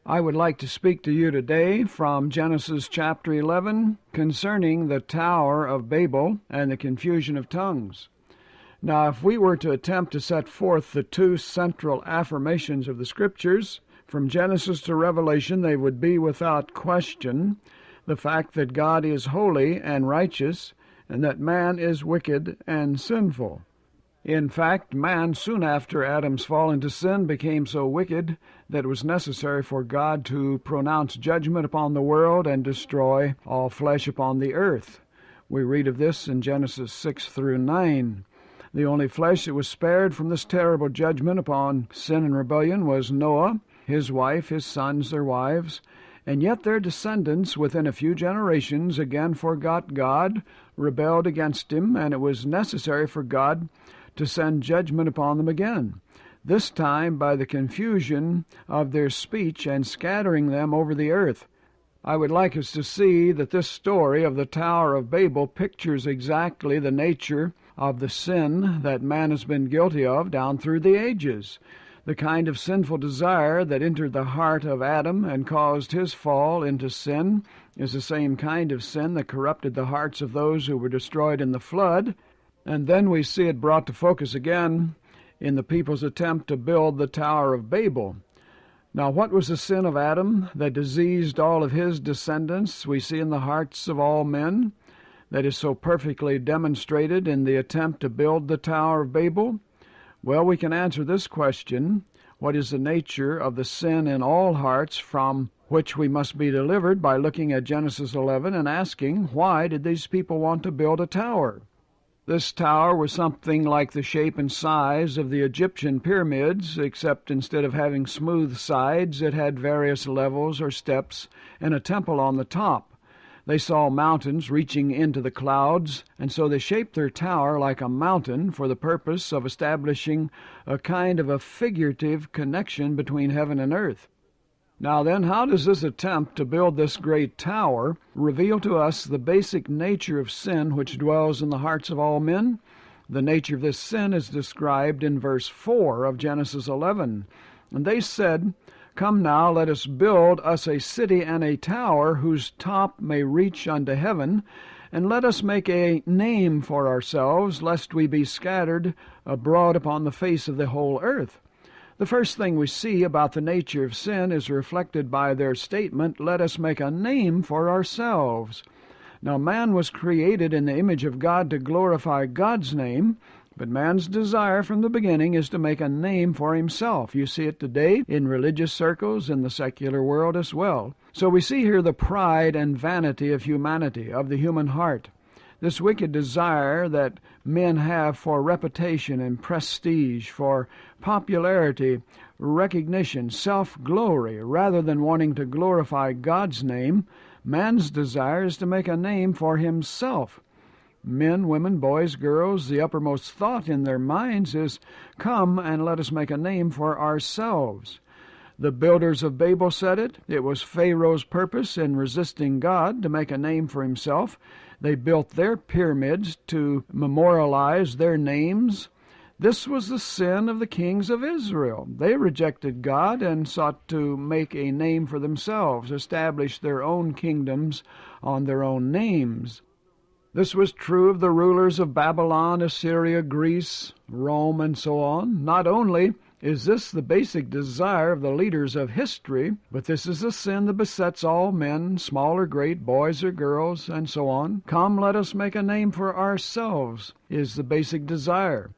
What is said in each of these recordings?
I would like to speak to you today from Genesis chapter 11 concerning the Tower of Babel and the confusion of tongues. Now, if we were to attempt to set forth the two central affirmations of the Scriptures, from Genesis to Revelation, they would be without question the fact that God is holy and righteous, and that man is wicked and sinful. In fact, man, soon after Adam's fall into sin, became so wicked that it was necessary for God to pronounce judgment upon the world and destroy all flesh upon the earth. We read of this in Genesis 6 through 9. The only flesh that was spared from this terrible judgment upon sin and rebellion was Noah, his wife, his sons, their wives, and yet their descendants within a few generations again forgot God, rebelled against him, and it was necessary for God to send judgment upon them again, this time by the confusion of their speech and scattering them over the earth. I would like us to see that this story of the Tower of Babel pictures exactly the nature of the sin that man has been guilty of down through the ages. The kind of sinful desire that entered the heart of Adam and caused his fall into sin is the same kind of sin that corrupted the hearts of those who were destroyed in the flood. And then we see it brought to focus again in the people's attempt to build the Tower of Babel. Now, what was the sin of Adam that diseased all of his descendants? We see in the hearts of all men that is so perfectly demonstrated in the attempt to build the Tower of Babel. Well, we can answer this question: what is the nature of the sin in all hearts from which we must be delivered, by looking at Genesis 11 and asking, why did these people want to build a tower? This tower was something like the shape and size of the Egyptian pyramids, except instead of having smooth sides, it had various levels or steps and a temple on the top. They saw mountains reaching into the clouds, and so they shaped their tower like a mountain for the purpose of establishing a kind of a figurative connection between heaven and earth. Now then, how does this attempt to build this great tower reveal to us the basic nature of sin which dwells in the hearts of all men? The nature of this sin is described in verse 4 of Genesis 11. And they said, "Come now, let us build us a city and a tower whose top may reach unto heaven, and let us make a name for ourselves, lest we be scattered abroad upon the face of the whole earth." The first thing we see about the nature of sin is reflected by their statement, "Let us make a name for ourselves." Now, man was created in the image of God to glorify God's name, but man's desire from the beginning is to make a name for himself. You see it today in religious circles, in the secular world as well. So we see here the pride and vanity of humanity, of the human heart. This wicked desire that men have for reputation and prestige, for popularity, recognition, self-glory, rather than wanting to glorify God's name, man's desire is to make a name for himself. Men, women, boys, girls, the uppermost thought in their minds is, "Come and let us make a name for ourselves." The builders of Babel said it. It was Pharaoh's purpose in resisting God to make a name for himself. They built their pyramids to memorialize their names. This was the sin of the kings of Israel. They rejected God and sought to make a name for themselves, establish their own kingdoms on their own names. This was true of the rulers of Babylon, Assyria, Greece, Rome, and so on. Not only is this the basic desire of the leaders of history, but this is a sin that besets all men, small or great, boys or girls, and so on. "Come, let us make a name for ourselves," is the basic desire.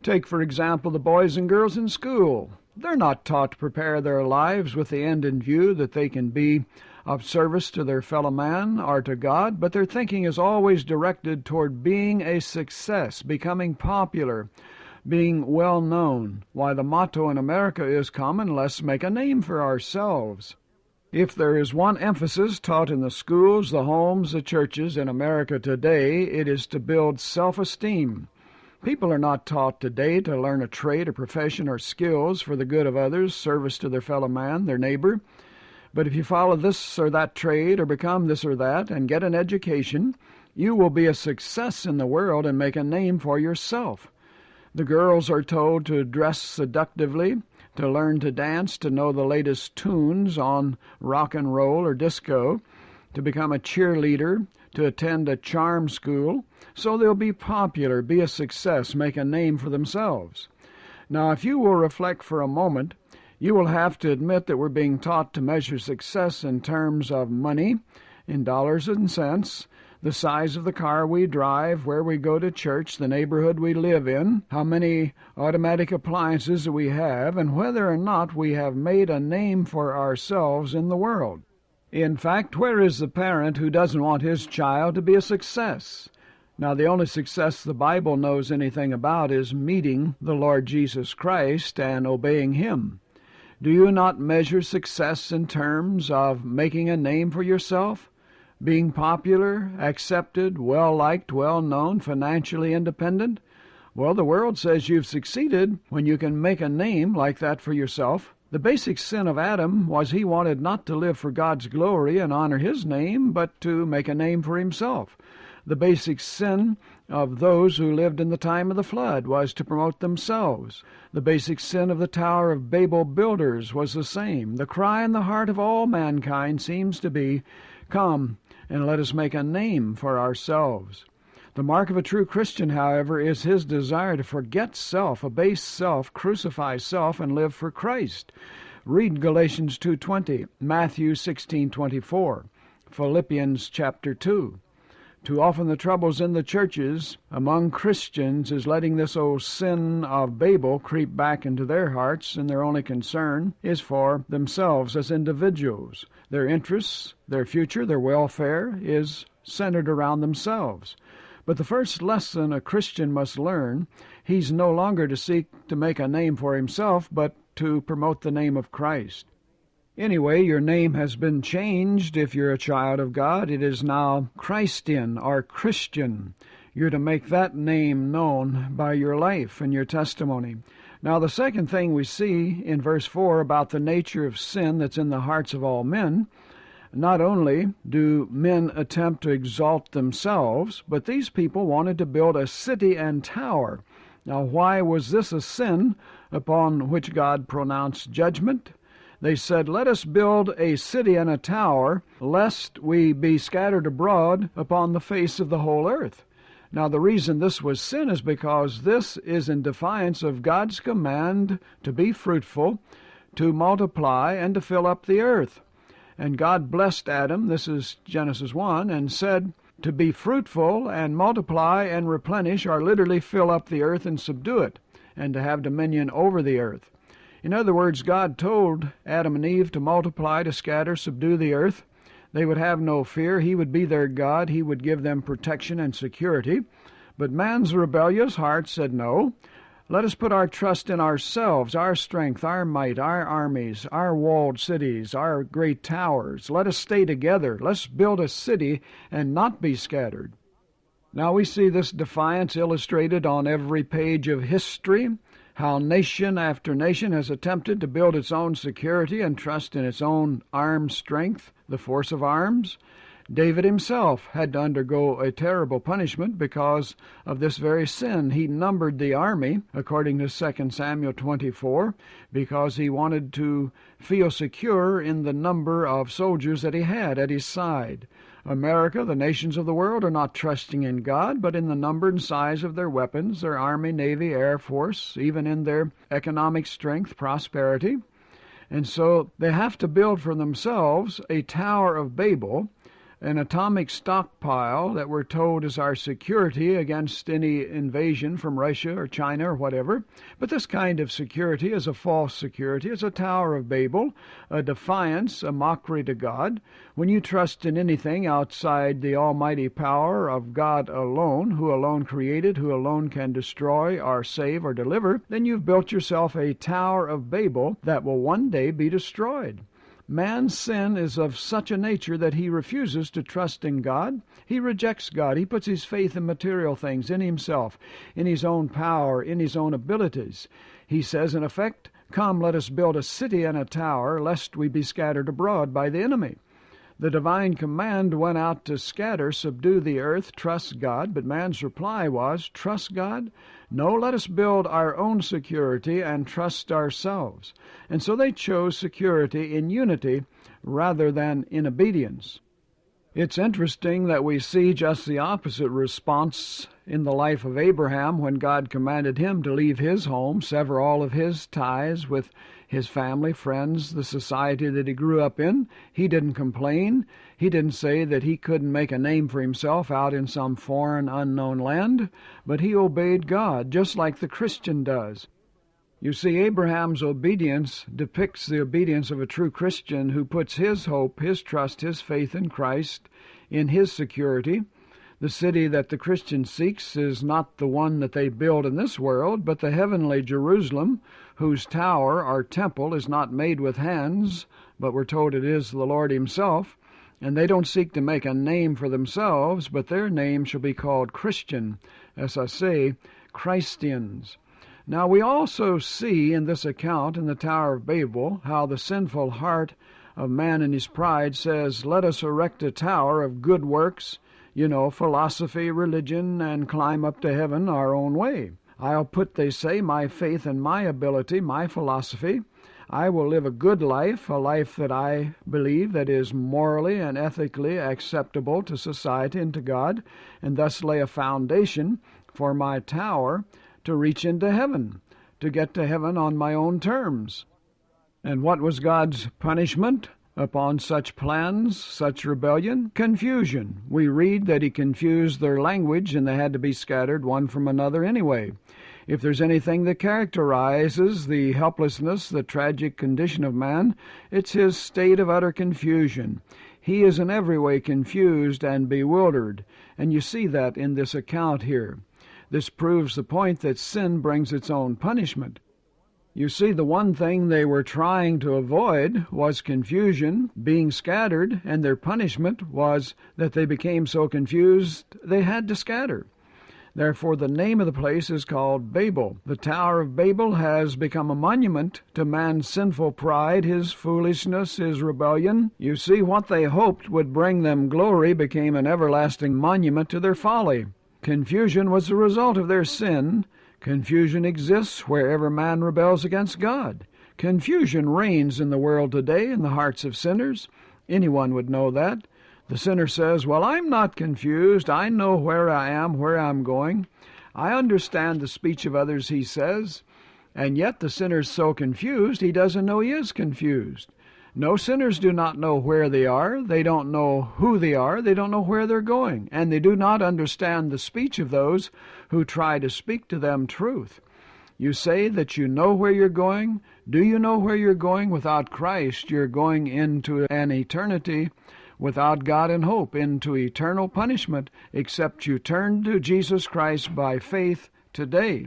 Take, for example, the boys and girls in school. They're not taught to prepare their lives with the end in view that they can be of service to their fellow man or to God, but their thinking is always directed toward being a success, becoming popular, being well known. Why, the motto in America is, "Come and let's make a name for ourselves." If there is one emphasis taught in the schools, the homes, the churches in America today, it is to build self-esteem. People are not taught today to learn a trade, a profession, or skills for the good of others, service to their fellow man, their neighbor. But if you follow this or that trade or become this or that and get an education, you will be a success in the world and make a name for yourself. The girls are told to dress seductively, to learn to dance, to know the latest tunes on rock and roll or disco, to become a cheerleader, to attend a charm school, so they'll be popular, be a success, make a name for themselves. Now, if you will reflect for a moment, you will have to admit that we're being taught to measure success in terms of money, in dollars and cents, the size of the car we drive, where we go to church, the neighborhood we live in, how many automatic appliances that we have, and whether or not we have made a name for ourselves in the world. In fact, where is the parent who doesn't want his child to be a success? Now, the only success the Bible knows anything about is meeting the Lord Jesus Christ and obeying Him. Do you not measure success in terms of making a name for yourself, being popular, accepted, well-liked, well-known, financially independent? Well, the world says you've succeeded when you can make a name like that for yourself. The basic sin of Adam was he wanted not to live for God's glory and honor His name, but to make a name for himself. The basic sin of those who lived in the time of the flood was to promote themselves. The basic sin of the Tower of Babel builders was the same. The cry in the heart of all mankind seems to be, "Come and let us make a name for ourselves." The mark of a true Christian, however, is his desire to forget self, abase self, crucify self, and live for Christ. Read Galatians 2:20, Matthew 16:24, Philippians chapter 2. Too often the troubles in the churches among Christians is letting this old sin of Babel creep back into their hearts, and their only concern is for themselves as individuals. Their interests, their future, their welfare is centered around themselves. But the first lesson a Christian must learn, he's no longer to seek to make a name for himself, but to promote the name of Christ. Anyway, your name has been changed. If you're a child of God, it is now Christian or Christian. You're to make that name known by your life and your testimony. Now, the second thing we see in verse 4 about the nature of sin that's in the hearts of all men, not only do men attempt to exalt themselves, but these people wanted to build a city and tower. Now, why was this a sin upon which God pronounced judgment? They said, "Let us build a city and a tower, lest we be scattered abroad upon the face of the whole earth." Now, the reason this was sin is because this is in defiance of God's command to be fruitful, to multiply, and to fill up the earth. And God blessed Adam, this is Genesis 1, and said to be fruitful and multiply and replenish, or literally fill up the earth and subdue it, and to have dominion over the earth. In other words, God told Adam and Eve to multiply, to scatter, subdue the earth. They would have no fear. He would be their God. He would give them protection and security. But man's rebellious heart said, "No, let us put our trust in ourselves, our strength, our might, our armies, our walled cities, our great towers. Let us stay together. Let's build a city and not be scattered." Now we see this defiance illustrated on every page of history, how nation after nation has attempted to build its own security and trust in its own armed strength, the force of arms. David himself had to undergo a terrible punishment because of this very sin. He numbered the army, according to 2 Samuel 24, because he wanted to feel secure in the number of soldiers that he had at his side. America, the nations of the world, are not trusting in God, but in the number and size of their weapons, their army, navy, air force, even in their economic strength, prosperity. And so they have to build for themselves a Tower of Babel, an atomic stockpile that we're told is our security against any invasion from Russia or China or whatever. But this kind of security is a false security. It's a Tower of Babel, a defiance, a mockery to God. When you trust in anything outside the almighty power of God alone, who alone created, who alone can destroy or save or deliver, then you've built yourself a Tower of Babel that will one day be destroyed. Man's sin is of such a nature that he refuses to trust in God. He rejects God. He puts his faith in material things, in himself, in his own power, in his own abilities. He says, in effect, "Come, let us build a city and a tower, lest we be scattered abroad by the enemy." The divine command went out to scatter, subdue the earth, trust God, but man's reply was, trust God? No, let us build our own security and trust ourselves. And so they chose security in unity rather than in obedience. It's interesting that we see just the opposite response in the life of Abraham when God commanded him to leave his home, sever all of his ties with his family, friends, the society that he grew up in. He didn't complain. He didn't say that he couldn't make a name for himself out in some foreign, unknown land, but he obeyed God, just like the Christian does. You see, Abraham's obedience depicts the obedience of a true Christian who puts his hope, his trust, his faith in Christ, in his security. The city that the Christian seeks is not the one that they build in this world, but the heavenly Jerusalem, whose tower or temple is not made with hands, but we're told it is the Lord himself. And they don't seek to make a name for themselves, but their name shall be called Christian, as I say, Christians. Now we also see in this account in the Tower of Babel how the sinful heart of man in his pride says, let us erect a tower of good works, philosophy, religion, and climb up to heaven our own way. I'll put, they say, my faith and my ability, my philosophy. I will live a good life, a life that I believe that is morally and ethically acceptable to society and to God, and thus lay a foundation for my tower to reach into heaven, to get to heaven on my own terms. And what was God's punishment upon such plans, such rebellion? Confusion. We read that he confused their language, and they had to be scattered one from another anyway. If there's anything that characterizes the helplessness, the tragic condition of man, it's his state of utter confusion. He is in every way confused and bewildered, and you see that in this account here. This proves the point that sin brings its own punishment. You see, the one thing they were trying to avoid was confusion, being scattered, and their punishment was that they became so confused they had to scatter. Therefore, the name of the place is called Babel. The Tower of Babel has become a monument to man's sinful pride, his foolishness, his rebellion. You see, what they hoped would bring them glory became an everlasting monument to their folly. Confusion was the result of their sin. Confusion exists wherever man rebels against God. Confusion reigns in the world today in the hearts of sinners. Anyone would know that. The sinner says, well, I'm not confused. I know where I am, where I'm going. I understand the speech of others, he says. And yet the sinner's so confused, he doesn't know he is confused. No, sinners do not know where they are. They don't know who they are. They don't know where they're going. And they do not understand the speech of those who try to speak to them truth. You say that you know where you're going. Do you know where you're going? Without Christ, you're going into an eternity without God and hope, into eternal punishment, except you turn to Jesus Christ by faith today.